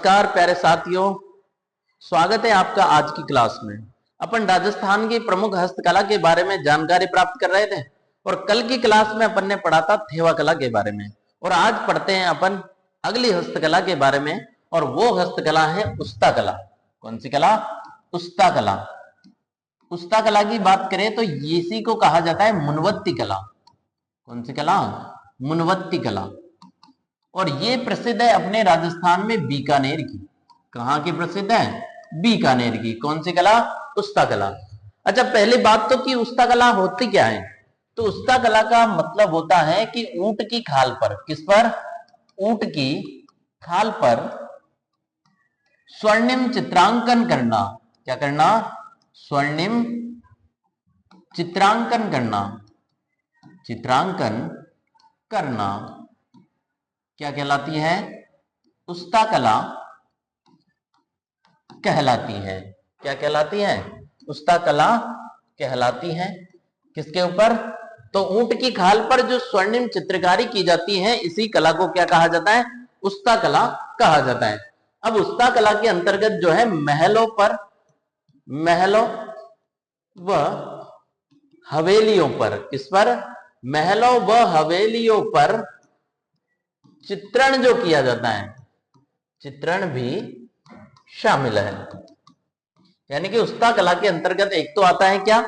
नमस्कार प्यारे साथियों, स्वागत है आपका आज की क्लास में। अपन राजस्थान की प्रमुख हस्तकला के बारे में जानकारी प्राप्त कर रहे थे और कल की क्लास में अपन ने पढ़ा था थेवा कला के बारे में, और आज पढ़ते हैं अपन अगली हस्तकला के बारे में, और वो हस्तकला है उस्ता कला। कौन सी कला? उस्ता कला। उस्ता कला की बात करें तो इसी को कहा जाता है मुनवत्ती कला। कौन सी कला? मुनवत्ती कला। और ये प्रसिद्ध है अपने राजस्थान में बीकानेर की। कहां की प्रसिद्ध है? बीकानेर की। कौन सी कला? उस्ता कला। अच्छा, पहले बात तो कि उस्ता कला होती क्या है? तो उस्ता कला का मतलब होता है कि ऊंट की खाल पर, किस पर? ऊंट की खाल पर स्वर्णिम चित्रांकन करना। क्या करना? स्वर्णिम चित्रांकन करना। चित्रांकन करना क्या कहलाती है? उस्ता कला कहलाती है। क्या कहलाती है? उस्ता कला कहलाती है। किसके ऊपर? तो ऊंट की खाल पर जो स्वर्णिम चित्रकारी की जाती है, इसी कला को क्या कहा जाता है? उस्ता कला कहा जाता है। अब उस्ता कला के अंतर्गत जो है महलों व हवेलियों पर, किस पर? महलों व हवेलियों पर चित्रण जो किया जाता है, चित्रण भी शामिल है। यानी कि उस्ता कला के अंतर्गत एक तो आता है क्या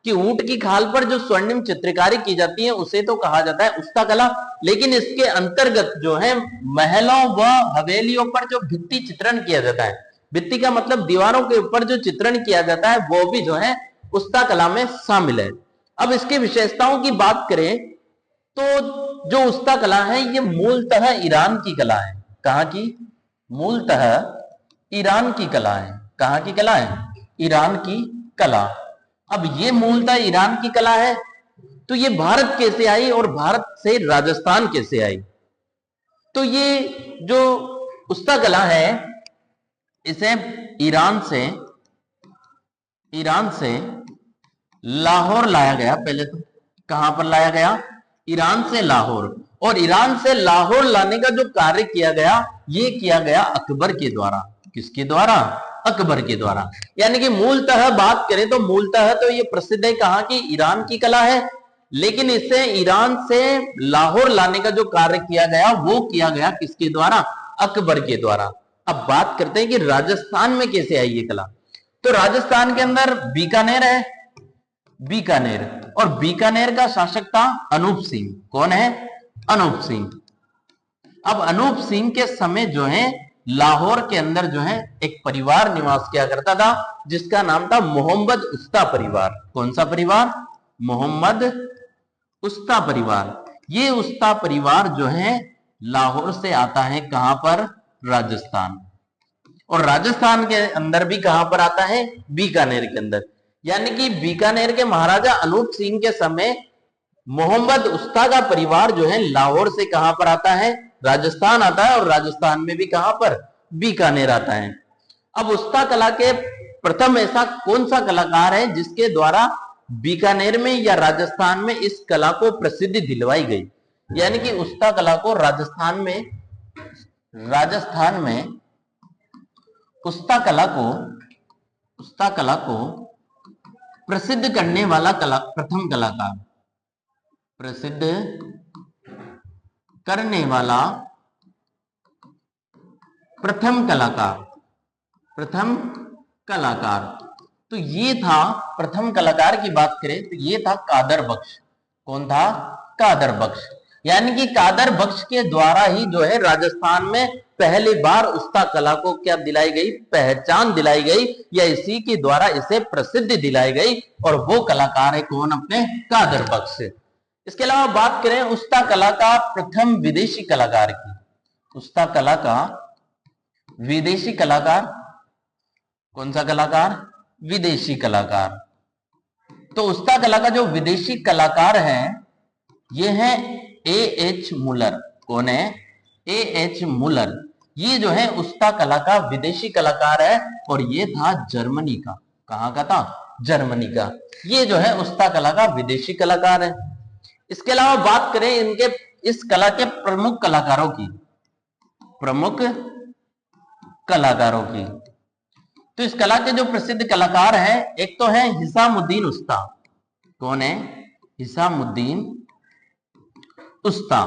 कि ऊंट की खाल पर जो स्वर्णिम चित्रकारी की जाती है उसे तो कहा जाता है उस्ता कला, लेकिन इसके अंतर्गत जो है महलों व हवेलियों पर जो भित्ति चित्रण किया जाता है, भित्ति का मतलब दीवारों के ऊपर जो चित्रण किया जाता है, वो भी जो है उस्ता कला में शामिल है। अब इसकी विशेषताओं की बात करें तो जो उस्ता कला है ये मूलतः ईरान की कला है। कहां की? मूलतः ईरान की कला है। कहां की कला है? ईरान की कला। अब ये मूलतः ईरान की कला है, तो ये भारत कैसे आई और भारत से राजस्थान कैसे आई? तो ये जो उस्ता कला है इसे ईरान से लाहौर लाया गया। पहले तो कहां पर लाया गया? ईरान से लाहौर। और ईरान से लाहौर लाने का जो कार्य किया गया, ये किया गया अकबर के द्वारा। किसके द्वारा? अकबर के द्वारा। यानी कि मूलतः बात करें तो मूलतः तो ये प्रसिद्ध है कहां की? ईरान की कला है, लेकिन इसे ईरान से लाहौर लाने का जो कार्य किया गया वो किया गया किसके द्वारा? अकबर के द्वारा। अब बात करते हैं कि राजस्थान में कैसे आई ये कला। तो राजस्थान के अंदर बीकानेर है, बीकानेर, और बीकानेर का शासक था अनूप सिंह। कौन है? अनूप सिंह। अब अनूप सिंह के समय जो है लाहौर के अंदर जो है एक परिवार निवास किया करता था जिसका नाम था मोहम्मद उस्ता परिवार। कौन सा परिवार? मोहम्मद उस्ता परिवार। ये उस्ता परिवार जो है लाहौर से आता है कहां पर? राजस्थान। और राजस्थान के अंदर भी कहां पर आता है? बीकानेर के अंदर। यानी कि बीकानेर के महाराजा अनूप सिंह के समय मोहम्मद उस्ता का परिवार जो है लाहौर से कहां पर आता है? राजस्थान आता है, और राजस्थान में भी कहां पर? बीकानेर आता है। अब उस्ता कला के प्रथम ऐसा कौन सा कलाकार है जिसके द्वारा बीकानेर में या राजस्थान में इस कला को प्रसिद्धि दिलवाई गई? यानी कि उस्ता कला को राजस्थान में उस्ता कला को प्रसिद्ध करने वाला प्रथम कलाकार, प्रसिद्ध करने वाला प्रथम कलाकार तो ये था, प्रथम कलाकार की बात करें तो ये था कादर बख्श। कौन था? कादर बख्श। यानी कि कादर बख्श के द्वारा ही जो है राजस्थान में पहली बार उस्ता कला को क्या दिलाई गई? पहचान दिलाई गई, या इसी के द्वारा इसे प्रसिद्धि दिलाई गई, और वो कलाकार है कौन? अपने कादर बख्श। इसके अलावा बात करें उस्ता कला का प्रथम विदेशी कलाकार की। उस्ता कला का विदेशी कलाकार कौन सा कलाकार? विदेशी कलाकार। तो उस्ता कला का जो विदेशी कलाकार है ये है A.H. मुलर। कौन है? A.H. मुलर। ये जो है उस्ता कला का विदेशी कलाकार है, और ये था जर्मनी का। कहां का था? जर्मनी का। ये जो है उस्ता कला का विदेशी कलाकार है। इसके अलावा बात करें इस कला के प्रमुख कलाकारों की, प्रमुख कलाकारों की। तो इस कला के जो प्रसिद्ध कलाकार हैं, एक तो है हिसामुद्दीन उस्ता। कौन है? हिसामुद्दीन उस्ता।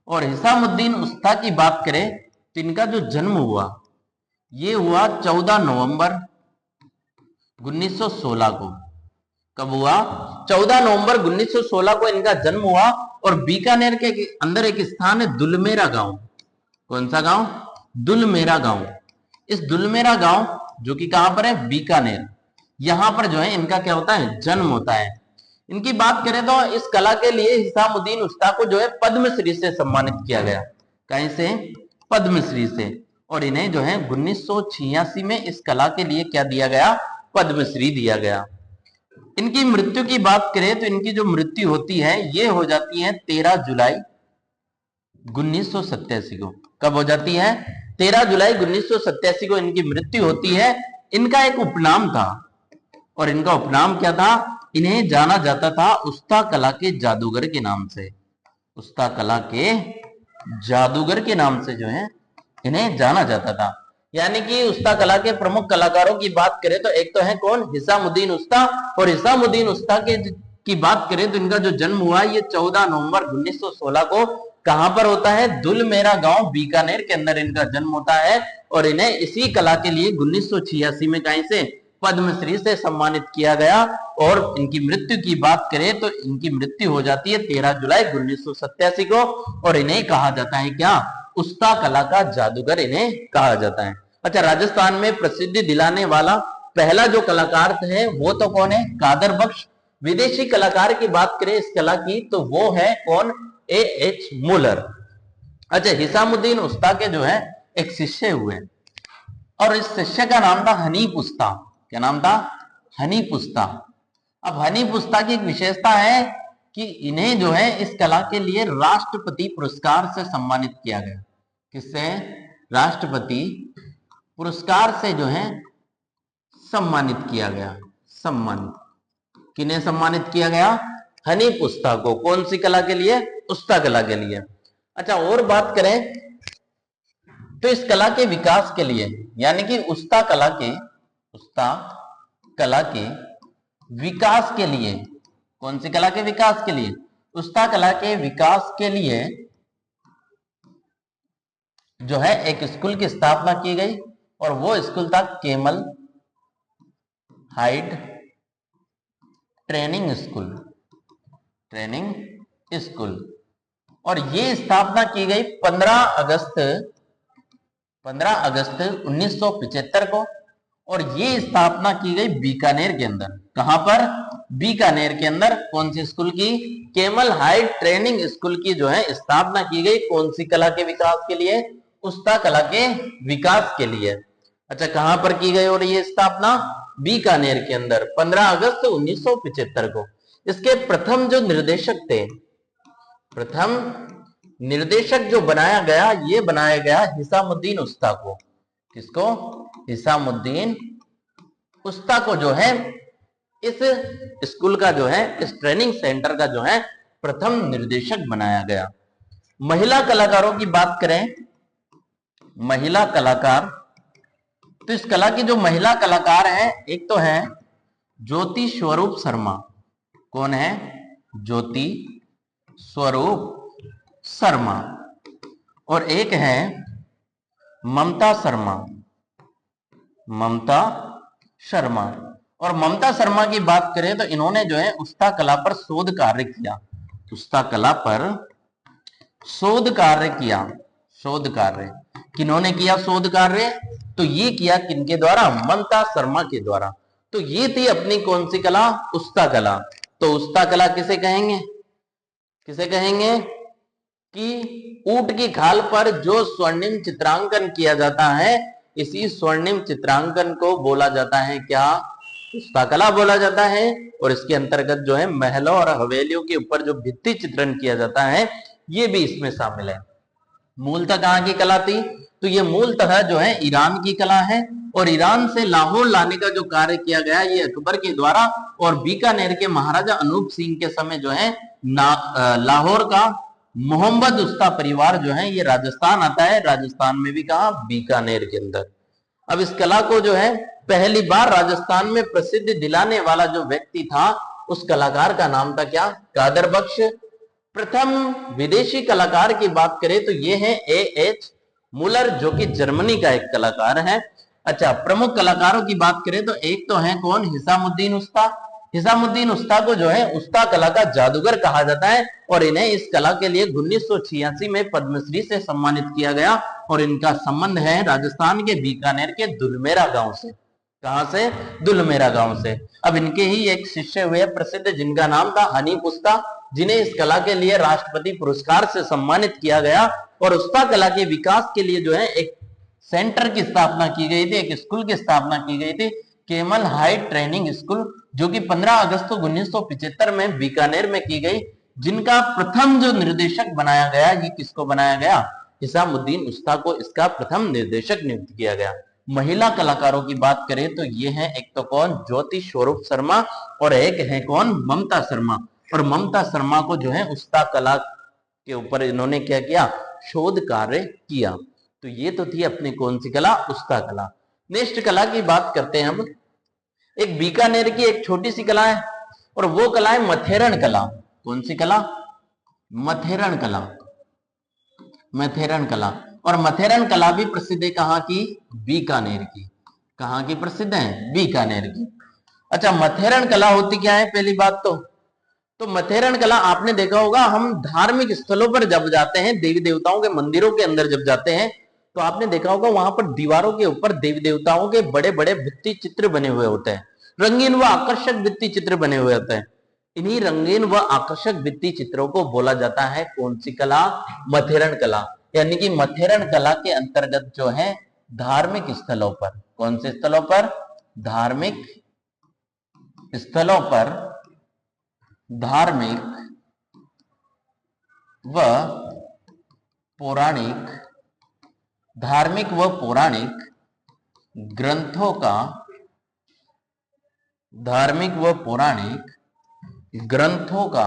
और हिसामुद्दीन उस्ता की बात करें तो इनका जो जन्म हुआ ये हुआ 14 नवंबर 1916 को। कब हुआ? 14 नवंबर 1916 को इनका जन्म हुआ। और बीकानेर के अंदर एक स्थान है दुलमेरा गांव। कौन सा गांव? दुलमेरा गांव। इस दुलमेरा गांव जो कि कहां पर है? बीकानेर। यहां पर जो है इनका क्या होता है? जन्म होता है। इनकी बात करें तो इस कला के लिए हिसामुद्दीन उस्ता को जो है पद्मश्री से सम्मानित किया गया। कहीं से? पद्मश्री से। और इन्हें जो है 1986 में इस कला के लिए क्या दिया गया? पद्मश्री दिया गया। इनकी मृत्यु की बात करें तो इनकी जो मृत्यु होती है ये हो जाती है 13 जुलाई 1987 को। कब हो जाती है? 13 जुलाई 1987 को इनकी मृत्यु होती है। इनका एक उपनाम था, और इनका उपनाम क्या था? इन्हें जाना जाता था उस्ता कला के जादूगर के नाम से। उस्ता कला के जादूगर के नाम से जो है इन्हें जाना जाता था। यानी कि उस्ता कला के प्रमुख कलाकारों की बात करें तो एक तो है कौन? हिसामुद्दीन उस्ता। और हिसामुद्दीन उस्ता के की बात करें तो इनका जो जन्म हुआ ये 14 नवंबर 1916 को कहां पर होता है? दुलमेरा गांव बीकानेर के अंदर इनका जन्म होता है। और इन्हें इसी कला के लिए 1986 में कहीं से? पद्मश्री से सम्मानित किया गया। और इनकी मृत्यु की बात करें तो इनकी मृत्यु हो जाती है 13 जुलाई 1987 को। और इन्हें कहा जाता है क्या? उस्ता कला का जादूगर इन्हें कहा जाता है। अच्छा, राजस्थान में प्रसिद्धि दिलाने वाला पहला जो कलाकार है वो तो कौन है? कादर बख्श। विदेशी कलाकार की बात करें इस कला की तो वो है कौन? A.H. मुलर। अच्छा, हिसामुद्दीन उस्ता के जो है एक शिष्य हुए, और इस शिष्य का नाम था हनीफ उस्ता। क्या नाम था? हनीफ उस्ता। अब हनीफ उस्ता की एक विशेषता है कि इन्हें जो है इस कला के लिए राष्ट्रपति पुरस्कार से सम्मानित किया गया। किससे? राष्ट्रपति पुरस्कार से जो है सम्मानित किया गया। सम्मानित किन्हें सम्मानित किया गया? हनीफ उस्ता को। कौन सी कला के लिए? उस्ता कला के लिए। अच्छा, और बात करें तो इस कला के विकास के लिए, यानी कि उस्ता कला के विकास के लिए, कौन सी कला के विकास के लिए? उस्ता कला के विकास के लिए जो है एक स्कूल की स्थापना की गई, और वो स्कूल था केमल हाइट ट्रेनिंग स्कूल। और ये स्थापना की गई 15 अगस्त 1975 को। और ये स्थापना की गई बीकानेर के अंदर। कहां पर? बीकानेर के अंदर। कौन सी स्कूल की? केमल हाइट ट्रेनिंग स्कूल की जो है स्थापना की गई। कौन सी कला के विकास के लिए? उस्ता कला के विकास के लिए। अच्छा, कहां पर की गई और ये स्थापना? बीकानेर के अंदर 15 अगस्त 1975 को। इसके प्रथम जो निर्देशक थे, प्रथम निर्देशक जो बनाया गया, ये बनाया गया हिसामुद्दीन उस्ता को। किसको? हिसामुद्दीन उस्ता को जो है इस स्कूल का जो है, इस ट्रेनिंग सेंटर का जो है प्रथम निर्देशक बनाया गया। महिला कलाकारों की बात करें, महिला कलाकार, तो इस कला की जो महिला कलाकार है एक तो है ज्योति स्वरूप शर्मा। कौन है? ज्योति स्वरूप शर्मा। और एक है ममता शर्मा। और ममता शर्मा की बात करें तो इन्होंने जो है उस्ता कला पर शोध कार्य किया। उस्ता कला पर शोध कार्य किन्होंने किया? शोध कार्य तो ये किया किनके द्वारा? ममता शर्मा के द्वारा। तो ये थी अपनी कौन सी कला? उस्ता कला। तो उस्ता कला किसे कहेंगे? कि ऊंट की खाल पर जो स्वर्णिम चित्रांकन किया जाता है, इसी स्वर्णिम चित्रांकन को बोला जाता है क्या? उस्ता कला बोला जाता है। और इसके अंतर्गत जो है महलों और हवेलियों के ऊपर जो भित्ति चित्रण किया जाता है, ये भी इसमें शामिल है। मूलतः कहाँ की कला थी? तो ये मूलतः जो है ईरान की कला है। और ईरान से लाहौर लाने का जो कार्य किया गया ये अकबर के द्वारा, और बीकानेर के महाराजा अनूप सिंह के समय जो है लाहौर का मोहम्मद उस्ता परिवार जो है ये राजस्थान आता है, राजस्थान में भी कहा, बीकानेर के अंदर। अब इस कला को जो है पहली बार राजस्थान में प्रसिद्धि दिलाने वाला जो व्यक्ति था, उस कलाकार का नाम था क्या, कादर बख्श। प्रथम विदेशी कलाकार की बात करें तो ये है A.H. मुलर, जो कि जर्मनी का एक कलाकार है। अच्छा, प्रमुख कलाकारों की बात करें तो एक तो है कौन, हिसामुद्दीन उस्ता। हिसामुद्दीन उस्ता को जो है उस्ता कला का जादूगर कहा जाता है, और इन्हें इस कला के लिए 1986 में पद्मश्री से सम्मानित किया गया, और इनका संबंध है राजस्थान के बीकानेर के दुलमेरा गांव से। कहां से, दुलमेरा गांव से। अब इनके ही एक शिष्य हुए प्रसिद्ध, जिनका नाम था हनीफ उस्ता, जिन्हें इस कला के लिए राष्ट्रपति पुरस्कार से सम्मानित किया गया, और उस्ता कला के विकास के लिए जो है एक सेंटर की स्थापना की गई थी, एक स्कूल की स्थापना की गई थी, केमल हाइट ट्रेनिंग स्कूल, जो कि 15 अगस्त 1975 में बीकानेर में की गई, जिनका प्रथम जो निर्देशक बनाया गया, ये किसको बनाया गया, हिसामुद्दीन उस्ता को इसका प्रथम निर्देशक नियुक्त किया गया। महिला कलाकारों की बात करें तो ये है एक तो कौन, ज्योति स्वरूप शर्मा, और एक है कौन, ममता शर्मा। और ममता शर्मा को जो है उस्ता कला के ऊपर इन्होंने क्या किया, शोध कार्य किया। तो ये तो थी अपनी कौन सी कला, उस्ता कला। नेक्स्ट कला की बात करते हैं हम। एक बीकानेर की एक छोटी सी कला है, और वो कला है मथेरन कला। कौन सी कला, मथेरन कला। मथेरन कला, और मथेरन कला भी प्रसिद्ध है कहां की, बीकानेर की। कहां की प्रसिद्ध है, बीकानेर की। अच्छा, मथेरन कला होती क्या है, पहली बात तो मथेरन कला आपने देखा होगा, हम धार्मिक स्थलों पर जब जाते हैं, देवी देवताओं के मंदिरों के अंदर जब जाते हैं, तो आपने देखा होगा वहां पर दीवारों के ऊपर देवी देवताओं के बड़े बड़े भित्ति चित्र बने हुए होते हैं, रंगीन व आकर्षक भित्ति चित्र बने हुए होते हैं। इन्हीं रंगीन व आकर्षक भित्ति चित्रों को बोला जाता है कौन सी कला, मथेरन कला। यानी कि मथेरन कला के अंतर्गत जो है धार्मिक स्थलों पर, कौन से स्थलों पर, धार्मिक स्थलों पर धार्मिक व पौराणिक, धार्मिक व पौराणिक ग्रंथों का, धार्मिक व पौराणिक ग्रंथों का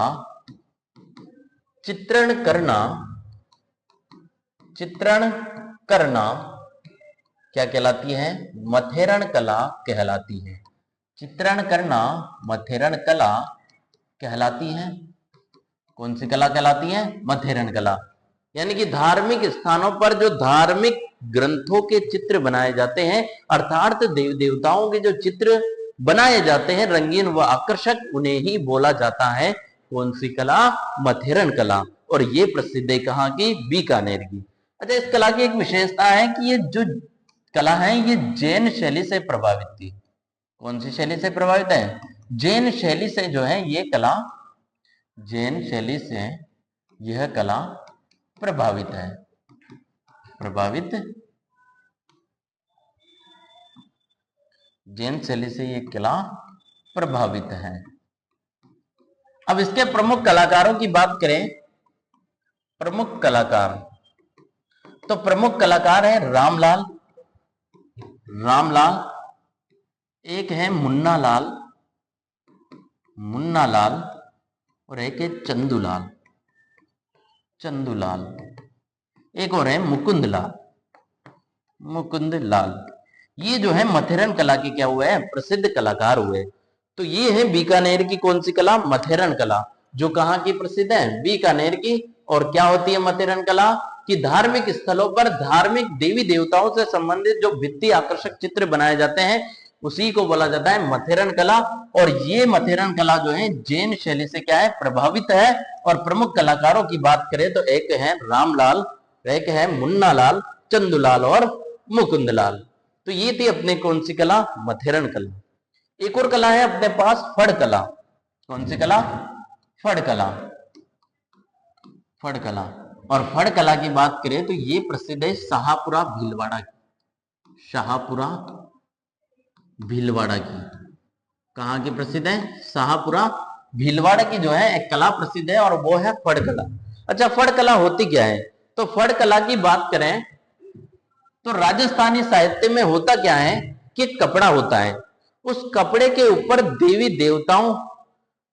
चित्रण करना, चित्रण करना क्या कहलाती है, मथेरन कला कहलाती है। चित्रण करना मथेरन कला कहलाती है। कौन सी कला कहलाती है, मथेरन कला। यानी कि धार्मिक स्थानों पर जो धार्मिक ग्रंथों के चित्र बनाए जाते हैं, अर्थात देवी देवताओं के जो चित्र बनाए जाते हैं रंगीन व आकर्षक, उन्हें ही बोला जाता है कौन सी कला, मथेरन कला। और ये प्रसिद्ध है कहां की, बीकानेर की। अच्छा, इस कला की एक विशेषता है कि ये जो कला है ये जैन शैली से प्रभावित थी। कौन सी शैली से प्रभावित है, जैन शैली से जो है ये कला, जैन शैली से यह कला प्रभावित है, प्रभावित, जैन शैली से ये कला प्रभावित है। अब इसके प्रमुख कलाकारों की बात करें, प्रमुख कलाकार, तो प्रमुख कलाकार है रामलाल, रामलाल, एक है मुन्ना लाल, मुन्ना लाल, और एक है चंदूलाल, चंदूलाल, एक और है मुकुंद लाल, मुकुंद लाल। ये जो है मथेरन कला के क्या हुए हैं, प्रसिद्ध कलाकार हुए। तो ये है बीकानेर की कौन सी कला, मथेरन कला, जो कहां की प्रसिद्ध है, बीकानेर की। और क्या होती है मथेरन कला, कि धार्मिक स्थलों पर धार्मिक देवी देवताओं से संबंधित जो भित्ति आकर्षक चित्र बनाए जाते हैं उसी को बोला जाता है मथेरन कला। और ये मथेरन कला जो है जैन शैली से क्या है, प्रभावित है। और प्रमुख कलाकारों की बात करें तो एक है रामलाल, एक है मुन्ना लाल, चंदूलाल और मुकुंद लाल। तो ये थी अपने कौन सी कला, मथेरन कला। एक और कला है अपने पास, फड़ कला। कौन सी कला, फड़ कला, फड़ कला। और फड़ कला की बात करें तो ये प्रसिद्ध है शाहपुरा भीलवाड़ा की, शाहपुरा भीलवाड़ा की। कहां की प्रसिद्ध है, शाहपुरा भीलवाड़ा की जो है एक कला प्रसिद्ध है, और वो है फड़ कला। अच्छा, फड़ कला होती क्या है, तो फड़ कला की बात करें तो राजस्थानी साहित्य में होता क्या है कि कपड़ा होता है, उस कपड़े के ऊपर देवी देवताओं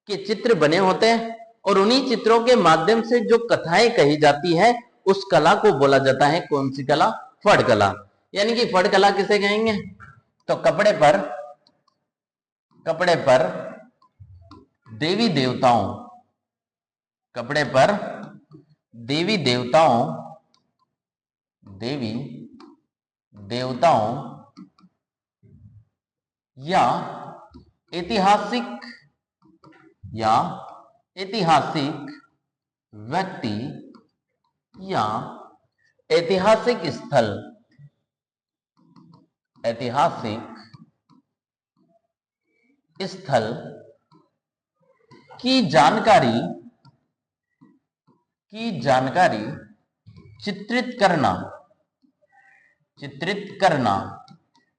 के चित्र बने होते हैं, और उन्हीं चित्रों के माध्यम से जो कथाएं कही जाती है उस कला को बोला जाता है कौन सी कला? फड़ कला। यानी कि फड़ कला किसे कहेंगे? तो कपड़े पर देवी देवताओं, कपड़े पर देवी देवताओं या ऐतिहासिक व्यक्ति या ऐतिहासिक स्थल की जानकारी चित्रित करना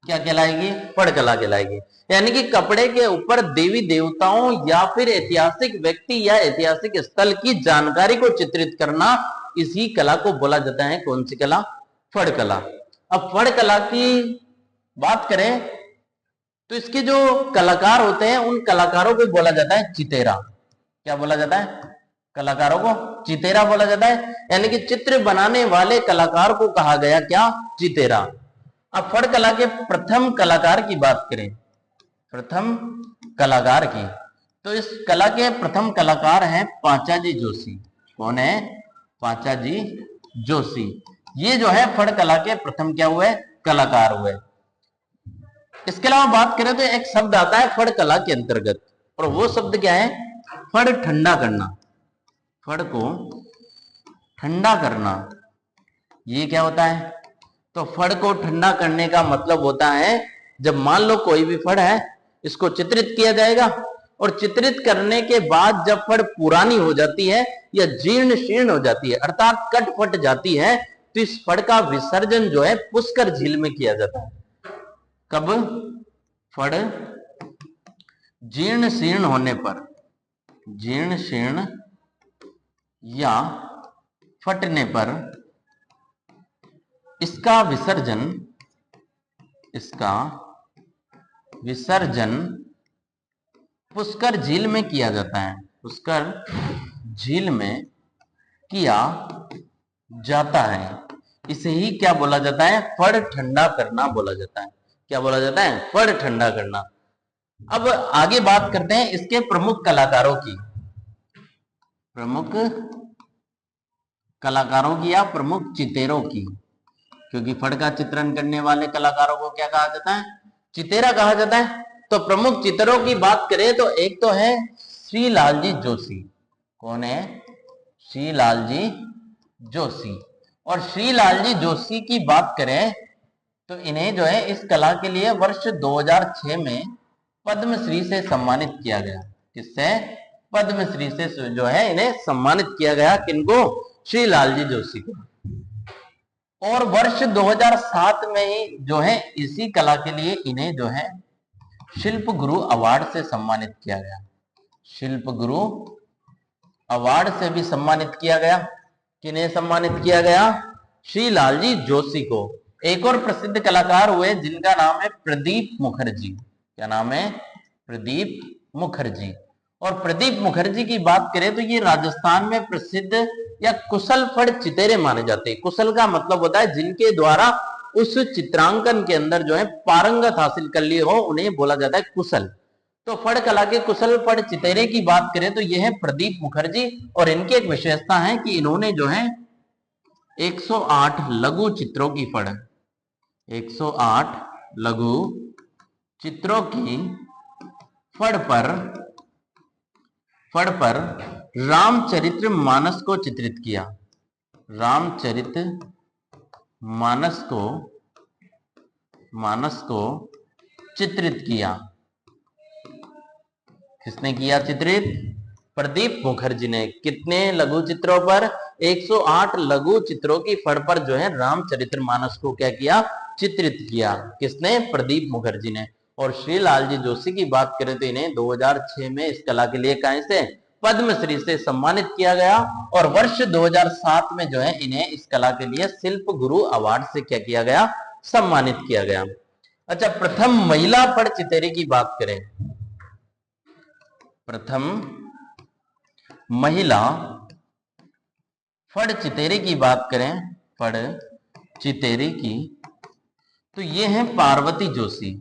क्या कहलाएगी? फड़ कला कहलाएगी। यानी कि कपड़े के ऊपर देवी देवताओं या फिर ऐतिहासिक व्यक्ति या ऐतिहासिक स्थल की जानकारी को चित्रित करना, इसी कला को बोला जाता है कौन सी कला? फड़ कला। अब फड़ कला की बात करें तो इसके जो कलाकार होते हैं उन कलाकारों को बोला जाता है चितेरा। क्या बोला जाता है? कलाकारों को चितेरा बोला जाता है। यानी कि चित्र बनाने वाले कलाकार को कहा गया क्या? चितेरा। अब फड़ कला के प्रथम कलाकार की बात करें, प्रथम कलाकार की, तो इस कला के प्रथम कलाकार हैं पांचाजी जोशी। कौन है? पांचाजी जोशी। ये जो है फड़ कला के प्रथम क्या हुए? कलाकार हुए। इसके अलावा बात करें तो एक शब्द आता है फड़ कला के अंतर्गत, और वो शब्द क्या है? फड़ ठंडा करना। फड़ को ठंडा करना, ये क्या होता है? तो फड़ को ठंडा करने का मतलब होता है जब मान लो कोई भी फड़ है, इसको चित्रित किया जाएगा और चित्रित करने के बाद जब फड़ पुरानी हो जाती है या जीर्ण शीर्ण हो जाती है अर्थात कट फट जाती है, तो इस फड़ का विसर्जन जो है पुष्कर झील में किया जाता है। कब? फड़ जीर्ण शीर्ण होने पर, जीर्ण शीर्ण या फटने पर इसका विसर्जन पुष्कर झील में किया जाता है। पुष्कर झील में किया जाता है। इसे ही क्या बोला जाता है? फड़ ठंडा करना बोला जाता है। क्या बोला जाता है? फड़ ठंडा करना। अब आगे बात करते हैं इसके प्रमुख कलाकारों की, या प्रमुख चितेरों की, क्योंकि फड़ का चित्रण करने वाले कलाकारों को क्या कहा जाता है? चितेरा कहा जाता है। तो प्रमुख चित्रों की बात करें तो एक तो है श्री लालजी जोशी। कौन है? श्री लालजी जोशी। और श्री लालजी जोशी की बात करें तो इन्हें जो है इस कला के लिए वर्ष 2006 में पद्मश्री से सम्मानित किया गया। किससे? पद्मश्री से जो है इन्हें सम्मानित किया गया। किनको? श्री लालजी जोशी को। और वर्ष 2007 में ही जो है इसी कला के लिए इन्हें जो है शिल्प गुरु अवार्ड से सम्मानित किया गया। शिल्प गुरु अवार्ड से भी सम्मानित किया गया। किन्हें सम्मानित किया गया? श्री लालजी जोशी को। एक और प्रसिद्ध कलाकार हुए जिनका नाम है प्रदीप मुखर्जी। क्या नाम है? प्रदीप मुखर्जी। और प्रदीप मुखर्जी की बात करें तो ये राजस्थान में प्रसिद्ध या कुशल फड़ चितेरे माने जाते हैं। कुशल का मतलब होता है जिनके द्वारा उस चित्रांकन के अंदर जो है पारंगत हासिल कर ली हो, उन्हें बोला जाता है कुशल। तो फड़ कला के कुशल फड़ चितेरे की बात करें तो यह है प्रदीप मुखर्जी। और इनकी एक विशेषता है कि इन्होंने जो है 108 लघु चित्रों की फड़, 108 लघु चित्रों की फड़ पर रामचरित्र मानस को चित्रित किया। रामचरित मानस को चित्रित किया। किसने किया चित्रित? प्रदीप मुखर्जी ने। कितने लघु चित्रों पर? 108 लघु चित्रों की फड़ पर जो है रामचरित्र मानस को क्या किया? चित्रित किया। किसने? प्रदीप मुखर्जी ने। और श्री लालजी जोशी की बात करें तो इन्हें 2006 में इस कला के लिए कहां से? पद्मश्री से सम्मानित किया गया। और वर्ष 2007 में जो है इन्हें इस कला के लिए शिल्प गुरु अवार्ड से क्या किया गया? सम्मानित किया गया। अच्छा, प्रथम महिला फड़ चितेरे की बात करें, प्रथम महिला फड़ चितेरी की बात करें, फड़ चितेरी की, तो ये है पार्वती जोशी।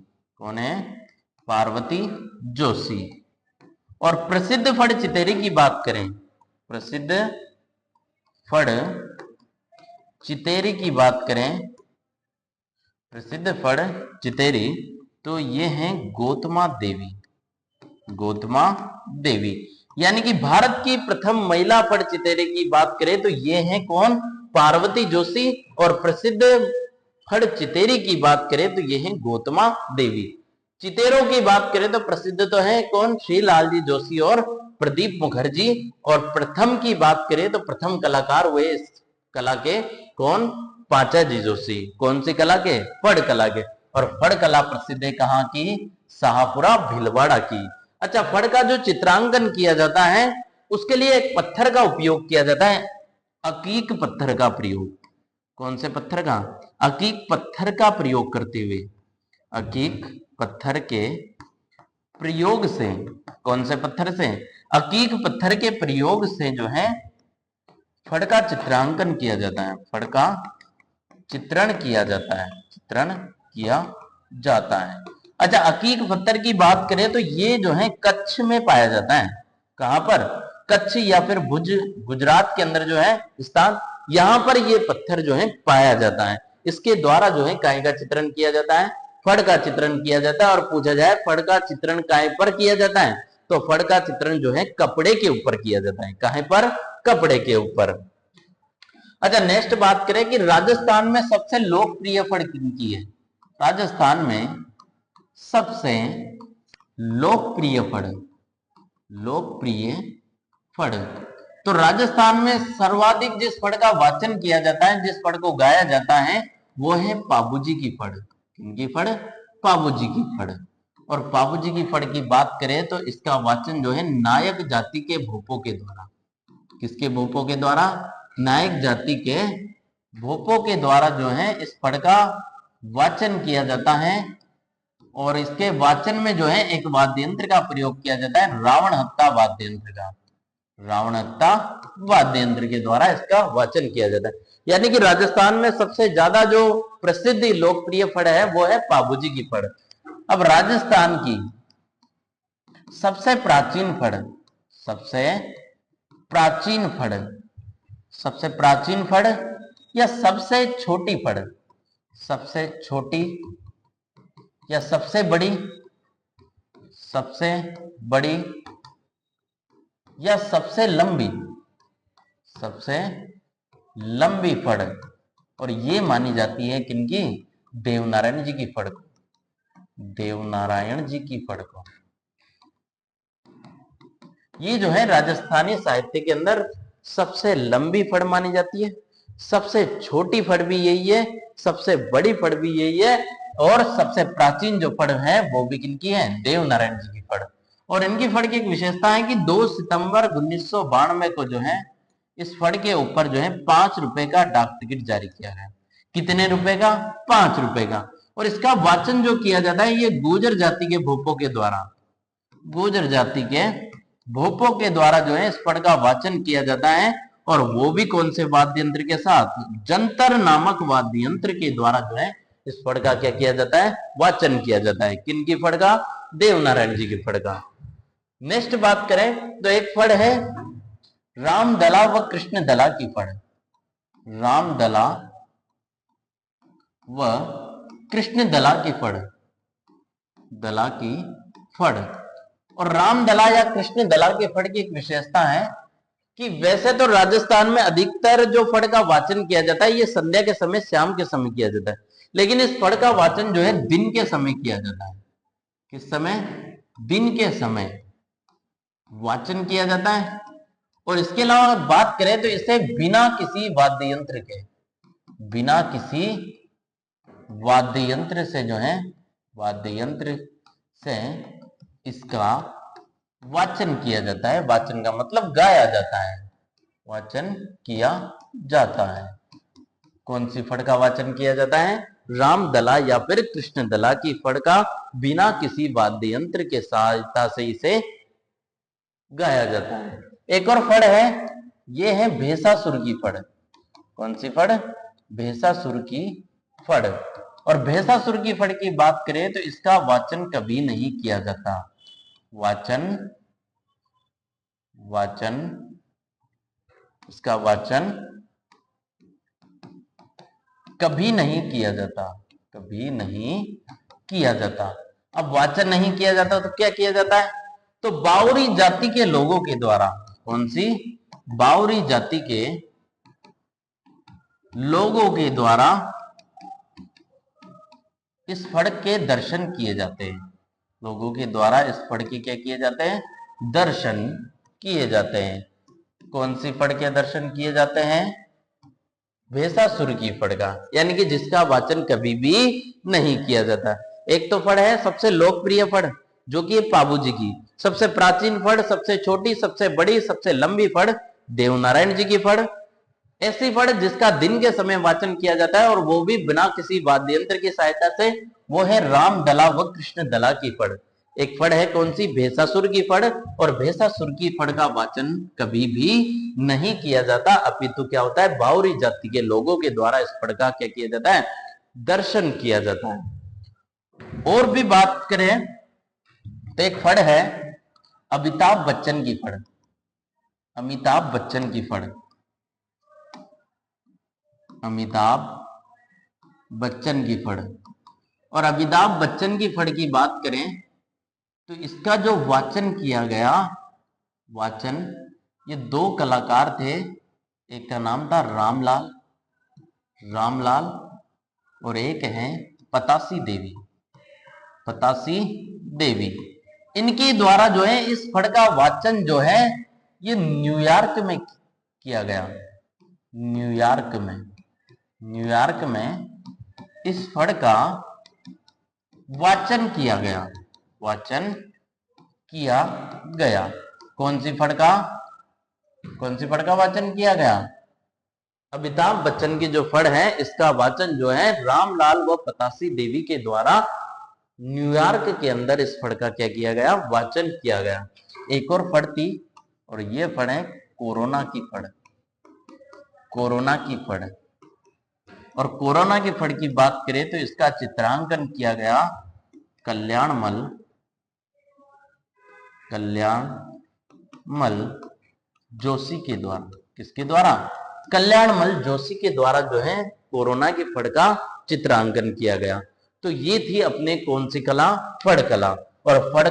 कौन है? पार्वती जोशी। और प्रसिद्ध फड़ चितेरी की बात करें, प्रसिद्ध फड़ चितेरी की बात करें, प्रसिद्ध फड़ चितेरी, तो ये हैं गौतमा देवी। गौतमा देवी, यानी कि भारत की प्रथम महिला फड़ चितेरी की बात करें तो ये हैं कौन? पार्वती जोशी। और प्रसिद्ध फड़ चितेरी की बात करें तो ये हैं गौतमा देवी। चितेरों की बात करें तो प्रसिद्ध तो है कौन? श्री लालजी जोशी और प्रदीप मुखर्जी। और प्रथम की बात करें तो प्रथम कलाकार हुए इस कला के कौन? पाचाजी जोशी। कौन सी कला के? फड़ कला के। और फड़ कला प्रसिद्ध है कहाँ की? शाहपुरा भीलवाड़ा की। अच्छा, फड़ का जो चित्रांकन किया जाता है उसके लिए एक पत्थर का उपयोग किया जाता है, अकीक पत्थर का प्रयोग। कौन से पत्थर का? अकीक पत्थर का प्रयोग करते हुए, अकीक पत्थर के प्रयोग से, कौन से पत्थर से? अकीक पत्थर के प्रयोग से जो है फड़ का चित्रांकन किया जाता है, फड़ का चित्रण किया जाता है, चित्रण किया जाता है। अच्छा, अकीक पत्थर की बात करें तो ये जो है कच्छ में पाया जाता है। कहां पर? कच्छ या फिर भुज, गुजरात के अंदर जो है स्थान, यहां पर ये पत्थर जो है पाया जाता है। इसके द्वारा जो है काय का चित्रण किया जाता है? फड़ का चित्रण किया जाता है। और पूछा जाए फड़ का चित्रण काय पर किया जाता है, तो फड़ का चित्रण जो है कपड़े के ऊपर किया जाता है। काहे पर? कपड़े के ऊपर। अच्छा, नेक्स्ट बात करें कि राजस्थान में सबसे लोकप्रिय फड़ किनकी है? राजस्थान में सबसे लोकप्रिय फड़, लोकप्रिय फड़, तो राजस्थान में सर्वाधिक जिस फड़ का वाचन किया जाता है, जिस फड़ को गाया जाता है, वो है पाबूजी की फड़। किनकी फड़? पाबूजी की फड़। और पाबूजी की फड़ की बात करें तो इसका वाचन जो है नायक जाति के भोपों के द्वारा। किसके भोपों के द्वारा? नायक जाति के भोपों के द्वारा जो है इस फड़ का वाचन किया जाता है। और इसके वाचन में जो है एक वाद्य यंत्र का प्रयोग किया जाता है, रावण हत्ता वाद्य यंत्र का। रावण हत्ता वाद्य यंत्र के द्वारा इसका वाचन किया जाता है। यानी कि राजस्थान में सबसे ज्यादा जो प्रसिद्ध लोकप्रिय फड़ है वो है पाबूजी की फड़। अब राजस्थान की सबसे प्राचीन फड़, सबसे प्राचीन फड़, सबसे प्राचीन फड़ या सबसे छोटी फड़, सबसे छोटी या सबसे बड़ी, सबसे बड़ी या सबसे लंबी, सबसे लंबी फड़, और ये मानी जाती है किनकी? देवनारायण जी की फड़ को। देवनारायण जी की फड़ को। ये जो है राजस्थानी साहित्य के अंदर सबसे लंबी फड़ मानी जाती है। सबसे छोटी फड़ भी यही है, सबसे बड़ी फड़ भी यही है, और सबसे प्राचीन जो फड़ है वो भी किनकी है? देवनारायण जी की फड़। और इनकी फड़ की एक विशेषता है कि 2 सितंबर 1992 को जो है इस फड़ के ऊपर जो है 5 रुपए का डाक टिकट जारी किया गया। कितने रुपए का? 5 रुपए का। और इसका वाचन जो किया जाता है ये गुर्जर जाति के भोपों के द्वारा, गुर्जर जाति के भोपों के द्वारा जो है इस फड़ का वाचन किया जाता है। और वो भी कौन से वाद्य यंत्र के साथ? जंतर नामक वाद्य यंत्र के द्वारा जो है इस फड़ का क्या किया जाता है? वाचन किया जाता है। किनकी फड़ का? देवनारायण जी की फड़ का। नेक्स्ट बात करें तो एक फड़ है रामदला व कृष्णदला की फड़। रामदला व कृष्णदला की फड़, दला की फड़। और रामदला या कृष्णदला के फड़ की एक विशेषता है कि वैसे तो राजस्थान में अधिकतर जो फड़ का वाचन किया जाता है ये संध्या के समय, शाम के समय किया जाता है, लेकिन इस फड़ का वाचन जो है दिन के समय किया जाता है। किस समय? दिन के समय वाचन किया जाता है। और इसके अलावा बात करें तो इसे बिना किसी वाद्य यंत्र के, बिना किसी वाद्य यंत्र से जो है, वाद्य यंत्र से इसका वाचन किया जाता है। वाचन का मतलब गाया जाता है, वाचन किया जाता है। कौन सी फड़ का वाचन किया जाता है? रामदला या फिर कृष्णदला की फड़ का बिना किसी वाद्य यंत्र के सहायता से इसे गाया जाता है। एक और फड़ है, ये है भेसासुर की फड़। कौन सी फड़? भेसासुर की फड़। और भेसासुर की फड़ की बात करें तो इसका वाचन कभी नहीं किया जाता। वाचन इसका वाचन कभी नहीं किया जाता, कभी नहीं किया जाता। अब वाचन नहीं किया जाता तो क्या किया जाता है? तो बाउरी जाति के लोगों के द्वारा, कौन सी? बाउरी जाति के लोगों के द्वारा इस फड़ के दर्शन किए जाते हैं। लोगों के द्वारा इस फड़ के क्या किए जाते हैं? दर्शन किए जाते हैं। कौन सी फड़ के दर्शन किए जाते हैं? भेसासुर की फड़ का, यानी कि जिसका वाचन कभी भी नहीं किया जाता। एक तो फड़ है सबसे लोकप्रिय फड़, जो कि पाबूजी की। सबसे प्राचीन फड़, सबसे छोटी, सबसे बड़ी, सबसे लंबी फड़ देवनारायण जी की फड़। ऐसी फड़ जिसका दिन के समय वाचन किया जाता है और वो भी बिना किसी वाद्य यंत्र की सहायता से, वो है राम दला व कृष्ण दला की फड़। एक फड़ है कौन सी? भेसासुर की फड़। और भेसासुर की फड़ का वाचन कभी भी नहीं किया जाता, अपितु क्या होता है? बाउरी जाति के लोगों के द्वारा इस फड़ का क्या किया जाता है? दर्शन किया जाता है। और भी बात करें तो एक फड़ है अमिताभ बच्चन की फड़। अमिताभ बच्चन की फड़, अमिताभ बच्चन की फड़। और अमिताभ बच्चन की फड़ की बात करें तो इसका जो वाचन किया गया, वाचन, ये दो कलाकार थे। एक का नाम था रामलाल और एक है पतासी देवी। इनके द्वारा जो है इस फड़ का वाचन जो है ये न्यूयॉर्क में किया गया। न्यूयॉर्क में इस फड़ का वाचन किया गया। कौन सी फड़ का वाचन किया गया? अमिताभ बच्चन की जो फड़ है इसका वाचन जो है रामलाल व पतासी देवी के द्वारा न्यूयॉर्क के अंदर इस फड़ का क्या किया गया? वाचन किया गया। एक और फड़ थी और ये फड़ है कोरोना की फड़। और कोरोना की फड़ की बात करें तो इसका चित्रांकन किया गया कल्याणमल जोशी के द्वारा। किसके द्वारा? कल्याणमल जोशी के द्वारा जो है कोरोना की फड़ का चित्रांकन किया गया। तो ये थी अपने कौन सी कला? फड़ कला। और फड़